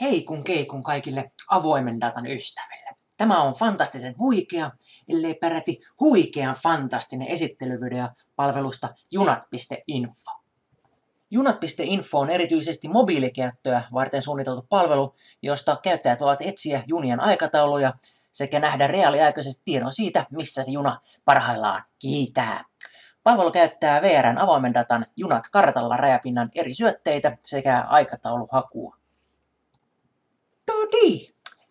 Hei kun keikun kaikille avoimen datan ystäville. Tämä on fantastisen huikea, ellei peräti huikean fantastinen esittelyvideo palvelusta junat.info. Junat.info on erityisesti mobiilikäyttöä varten suunniteltu palvelu, josta käyttäjät voivat etsiä junien aikatauluja sekä nähdä reaaliaikaisesti tiedon siitä, missä se juna parhaillaan kiitää. Palvelu käyttää VR:n avoimen datan junat kartalla rajapinnan eri syötteitä sekä aikatauluhakua.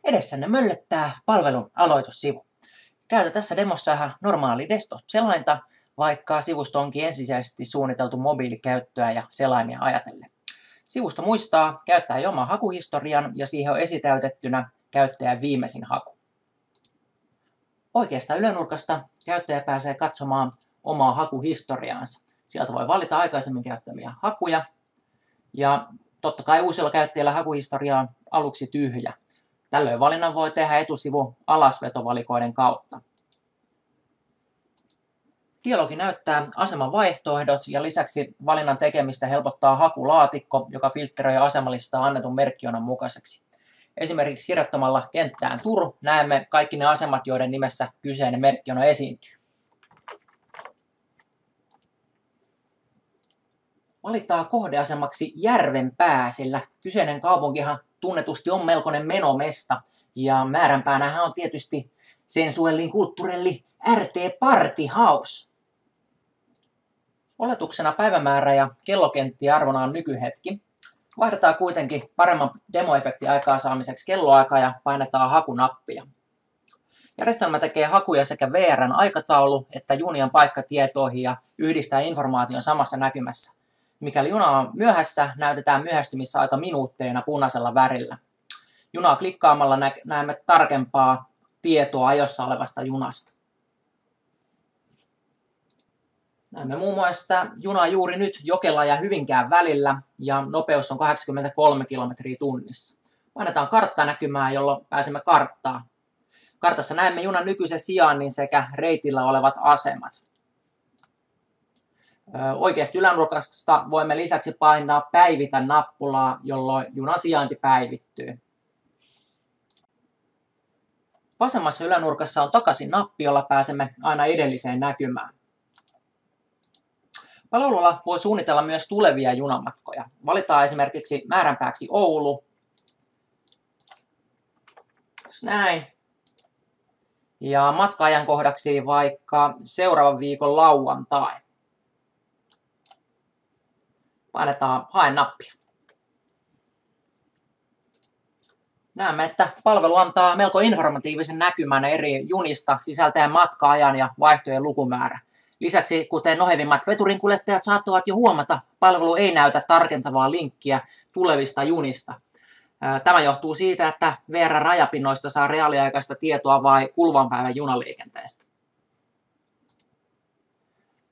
Edessänne möllöttää palvelun aloitussivu. Käytä tässä demossa ihan normaali desktop-selainta, vaikka sivusto onkin ensisijaisesti suunniteltu mobiilikäyttöä ja selaimia ajatellen. Sivusto muistaa käyttää jo oman hakuhistorian ja siihen on esitäytettynä käyttäjän viimeisin haku. Oikeasta ylänurkasta käyttäjä pääsee katsomaan omaa hakuhistoriaansa. Sieltä voi valita aikaisemmin käyttämiä hakuja ja totta kai uusilla käyttäjillä hakuhistoria on aluksi tyhjä. Tällöin valinnan voi tehdä etusivu alasvetovalikoiden kautta. Dialogi näyttää aseman vaihtoehdot ja lisäksi valinnan tekemistä helpottaa hakulaatikko, joka filtteröi asemalistaa annetun merkkionan mukaiseksi. Esimerkiksi kirjoittamalla kenttään Tur näemme kaikki ne asemat, joiden nimessä kyseinen merkkiona esiintyy. Valitaan kohdeasemaksi Järvenpää, sillä kyseinen kaupunkihan tunnetusti on melkoinen menomesta ja määränpäänähän on tietysti sensuellin kulttuurelli RT Party House. Oletuksena päivämäärä ja kellokenttien arvona on nykyhetki. Vaihdetaan kuitenkin paremman demoefektin aikaansaamiseksi kelloaikaa ja painetaan hakunappia. Järjestelmä tekee hakuja sekä VR:n aikataulu että junien paikkatietoihin ja yhdistää informaation samassa näkymässä. Mikäli juna on myöhässä, näytetään myöhästymisaika minuutteina punaisella värillä. Junaa klikkaamalla näemme tarkempaa tietoa ajossa olevasta junasta. Näemme muun muassa, että juna on juuri nyt Jokelan ja Hyvinkään välillä ja nopeus on 83 kilometriä tunnissa. Painetaan kartta näkymään, jolloin pääsemme karttaan. Kartassa näemme junan nykyisen sijainnin sekä reitillä olevat asemat. Oikeasta ylänurkasta voimme lisäksi painaa päivitä nappulaa, jolloin junan sijainti päivittyy. Vasemmassa ylänurkassa on takaisin nappi, jolla pääsemme aina edelliseen näkymään. Palvelulla voi suunnitella myös tulevia junamatkoja. Valitaan esimerkiksi määränpääksi Oulu. Näin. Ja matka-ajankohdaksi vaikka seuraavan viikon lauantai. Painetaan hae nappia. Näemme, että palvelu antaa melko informatiivisen näkymän eri junista sisältäen matka-ajan ja vaihtojen lukumäärä. Lisäksi, kuten nohevimmat veturinkuljettajat saattavat jo huomata, palvelu ei näytä tarkentavaa linkkiä tulevista junista. Tämä johtuu siitä, että VR-rajapinnoista saa reaaliaikaista tietoa vain kuluvan päivän junaliikenteestä.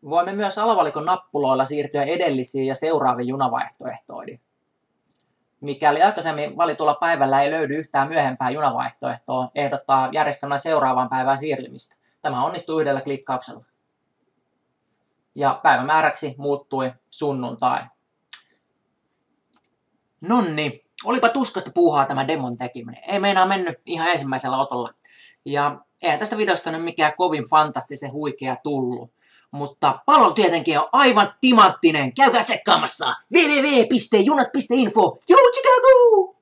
Voimme myös alavalikon nappuloilla siirtyä edellisiin ja seuraaviin junavaihtoehtoihin. Mikäli aikaisemmin valitulla päivällä ei löydy yhtään myöhempää junavaihtoehtoa, ehdottaa järjestelmän seuraavaan päivään siirtymistä. Tämä onnistuu yhdellä klikkauksella. Ja päivämääräksi muuttui sunnuntai. Nonni, olipa tuskasta puuhaa tämä demon tekeminen. Ei meinaa mennyt ihan ensimmäisellä otolla. Ja eihän tästä videosta nyt mikään kovin fantastisen huikea tullut. Mutta palvelu tietenkin on aivan timanttinen. Käykää tsekkaamassa www.junat.info. Joo, Chicago!